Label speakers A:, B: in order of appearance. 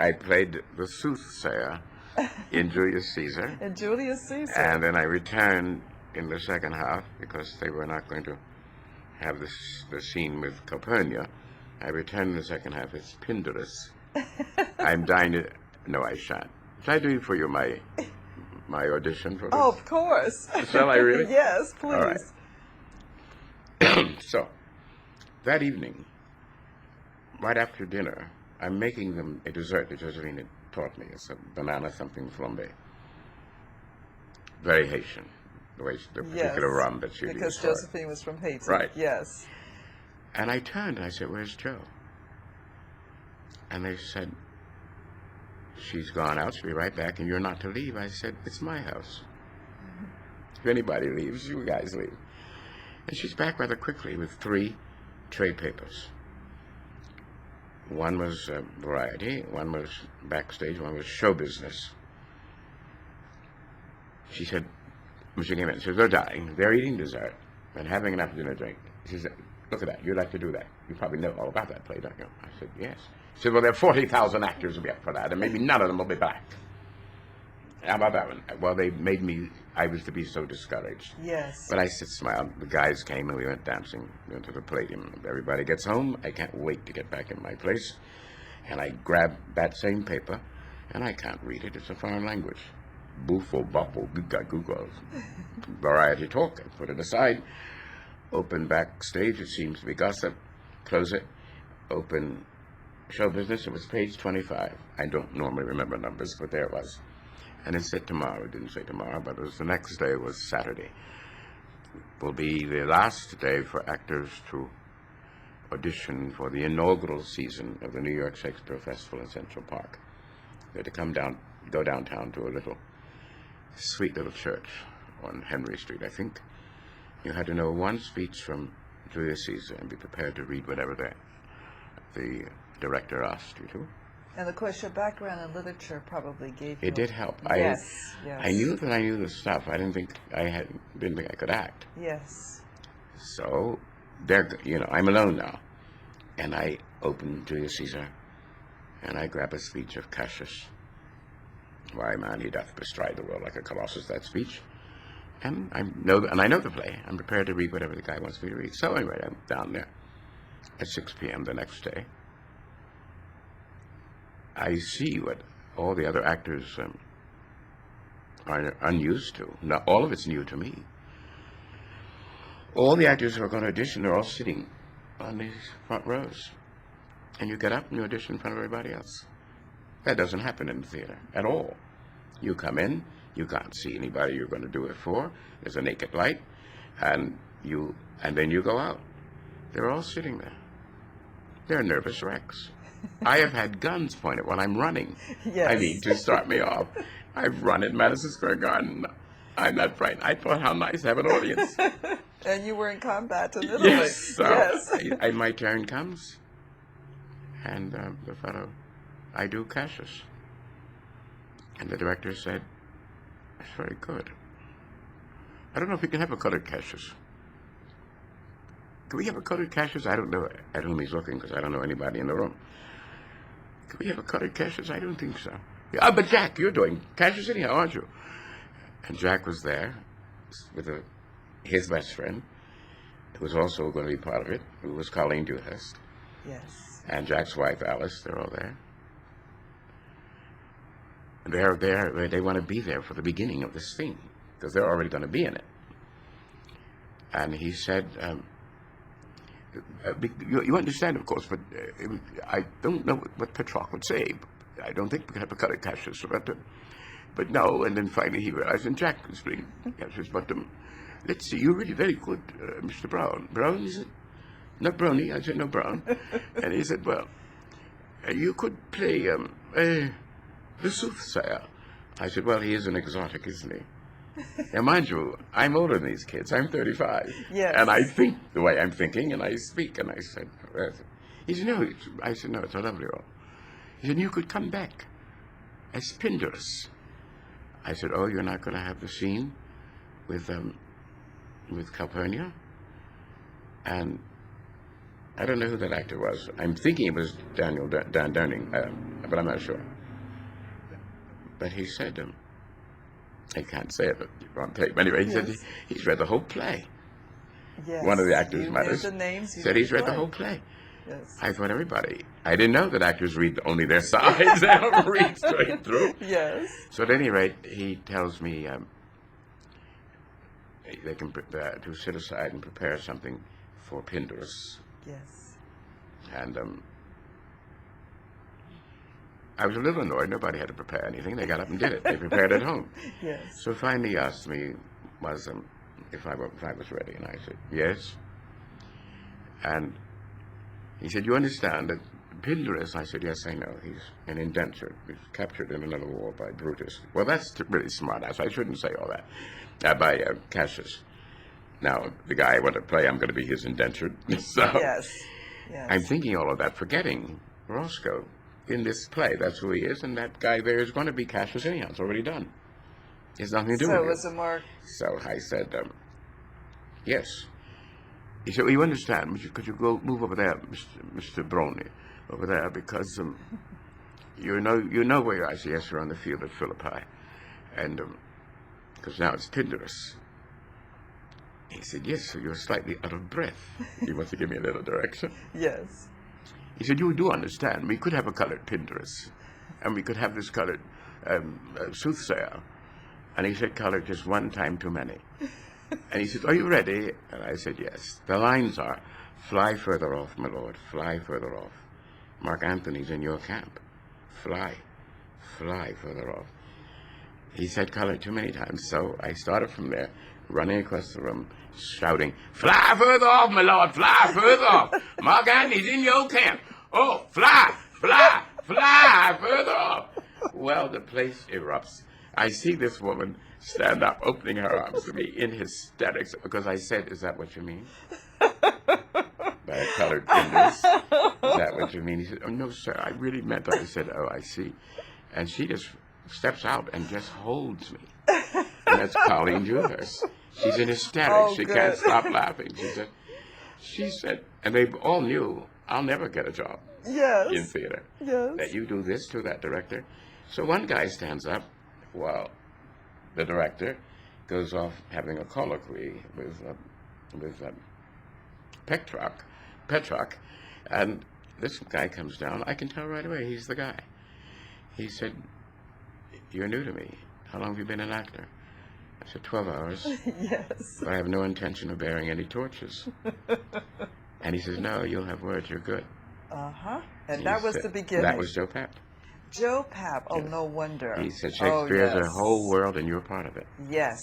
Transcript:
A: I played the soothsayer in Julius Caesar,
B: And Julius Caesar.
A: and then I returned in the second half because they were not going to have the scene with Calpurnia. I returned in the second half as Pindorus. I'm dying to. No, I shan't. Shall I do for you my audition for this?
B: Oh, of course.
A: Shall I really?
B: Yes,
A: All right.
B: please.
A: So, that evening, right after dinner, I'm making them a dessert that Josephine had taught me. It's a banana something flambe. Very Haitian, the particular
B: Yes,
A: rum that she
B: because
A: used for it.
B: Josephine was from Haiti.
A: Right.
B: Yes.
A: And I turned and I said, "Where's Joe?" And they said, "She's gone out. She'll be right back, and you're not to leave." I said, "It's my house. If anybody leaves, you guys leave." And she's back rather quickly with 3 trade papers. One was variety, one was backstage, one was show business. She said, when she came in, she said, "They're dying. They're eating dessert and having an afternoon drink." She said, "Look at that. You'd like to do that. You probably know all about that play, don't you?" I said, "Yes." She said, "Well, there are 40,000 actors will be up for that, and maybe none of them will be black." How about that one? Well, they made me, I was to be so discouraged.
B: Yes.
A: But I said, smiled. The guys came and we went dancing. We went to the Palladium. Everybody gets home. I can't wait to get back in my place. And I grab that same paper, and I can't read it. It's a foreign language. Bufo, bufo, guga, guga. Variety talk. I put it aside. Open backstage. It seems to be gossip. Close it. Open show business. It was page 25. I don't normally remember numbers, but there it was. And it said tomorrow. It didn't say tomorrow, but it was the next day was Saturday. Will be the last day for actors to audition for the inaugural season of the New York Shakespeare Festival in Central Park. They're to go downtown to a sweet little church on Henry Street, I think. You had to know one speech from Julius Caesar and be prepared to read whatever the director asked you to.
B: And of course, your background in literature probably gave you.
A: It did help.
B: Yes. Yes.
A: I knew that I knew the stuff. I didn't think I could act.
B: Yes.
A: So, I'm alone now, and I open Julius Caesar, and I grab a speech of Cassius. "Why, man, he doth bestride the world like a colossus." That speech, and I know the play. I'm prepared to read whatever the guy wants me to read. So anyway, I'm down there at 6 p.m. the next day. I see what all the other actors are unused to. Now, all of it's new to me. All the actors who are going to audition are all sitting on these front rows. And you get up and you audition in front of everybody else. That doesn't happen in the theater at all. You come in, you can't see anybody you're going to do it for. There's a naked light, and then you go out. They're all sitting there. They're nervous wrecks. I have had guns pointed while I'm running.
B: Yes.
A: I mean, to start me off. I've run in Madison Square Garden. I'm not frightened. I thought how nice to have an audience.
B: And you were in combat in Italy.
A: Yes. So
B: Yes.
A: my turn comes, and the fellow, I do Cassius. And the director said, "That's very good. I don't know if we can have a colored Cassius. Can we have a colored Cassius?" I don't know at whom he's looking because I don't know anybody in the room. "Can we have a colored Cassius?" "I don't think so." "Ah, but Jack, you're doing Cassius anyhow, aren't you?" And Jack was there with his best friend, who was also going to be part of it, who was Colleen Dewhurst.
B: Yes.
A: And Jack's wife, Alice. They're all there. They're there. They want to be there for the beginning of this thing because they're already going to be in it. And he said, you understand, of course, but I don't know what Petrarch would say. I don't think we can have a colored Cassius, but no. And then finally he realized, and Jack was being Cassius, but let's see, you're really very good, Mr. Browne. Browne, he said, not Brownie. I said, no, Browne. And he said, well, you could play the soothsayer. I said, well, he is an exotic, isn't he? Now, mind you, I'm older than these kids. I'm 35.
B: Yes.
A: And I think the way I'm thinking, and I speak. And I said, he said, no. I said, no, it's a lovely role. He said, you could come back as Pindorus. I said, oh, you're not going to have the scene with Calpurnia? And I don't know who that actor was. I'm thinking it was Dan Downing, but I'm not sure. But he said, I can't say it on tape. Anyway, he said
B: Yes.
A: he's read the whole play.
B: Yes.
A: One of the actors'
B: You
A: mothers
B: knew the names. You
A: said
B: knew
A: he's read the
B: play.
A: whole play.
B: Yes.
A: I thought everybody. I didn't know that actors read only their sides. They don't read straight through.
B: Yes.
A: So at any rate, he tells me they can to sit aside and prepare something for Pinderus.
B: Yes.
A: And I was a little annoyed. Nobody had to prepare anything. They got up and did it. They prepared at home.
B: Yes.
A: So finally he asked me if I was ready, and I said yes. And he said, "You understand that Pinderus?" I said, "Yes, I know. He's an indentured. He's captured in another war by Brutus." Well, that's really smart ass. I shouldn't say all that. By Cassius. Now, the guy I want to play, I'm going to be his indentured. So
B: Yes. Yes.
A: I'm thinking all of that, forgetting Roscoe in this play. That's who he is, and that guy there is going to be Cassius anyhow. It's already done. It's nothing to do
B: So
A: with
B: it
A: it.
B: was a more.
A: So I said, yes. He said, well, you understand, could you go move over there, Mr. Browne, over there, because you know where you are. I said, yes, we're on the field at Philippi. And because now it's Pinderus. He said, yes, so you're slightly out of breath. He wants to give me a little direction.
B: Yes.
A: He said, you do understand, we could have a colored Pinderus, and we could have this colored soothsayer. And he said, colored just one time too many. And he said, are you ready? And I said, yes. The lines are, fly further off, my lord, fly further off. Mark Antony's in your camp. Fly further off. He said colored too many times, so I started from there, running across the room, shouting, fly further off, my lord, fly further off. Mark Antony's in your camp. Oh, fly further off. Well, the place erupts. I see this woman stand up, opening her arms to me in hysterics, because I said, is that what you mean? By a colored Pinderus? Is that what you mean? He said, oh, no, sir, I really meant that. I said, oh, I see. And she just steps out and just holds me. And that's Colleen Dewhurst. She's in hysterics.
B: Oh,
A: she
B: good.
A: can't stop laughing. She said, and they all knew I'll never get a job
B: Yes.
A: in theater.
B: Yes.
A: That you do this to that director. So one guy stands up while the director goes off having a colloquy with Petrock, and this guy comes down. I can tell right away he's the guy. He said, you're new to me. How long have you been an actor? I said, 12 hours.
B: Yes.
A: But I have no intention of bearing any torches. And he says, no, you'll have words. You're good.
B: Uh-huh. And
A: He
B: that was
A: said-
B: the beginning.
A: That was Joe Papp.
B: Joe Papp. Oh,
A: Yes.
B: no wonder.
A: He said,
B: Oh,
A: Shakespeare's
B: yes.
A: a whole world and you're part of it.
B: Yes.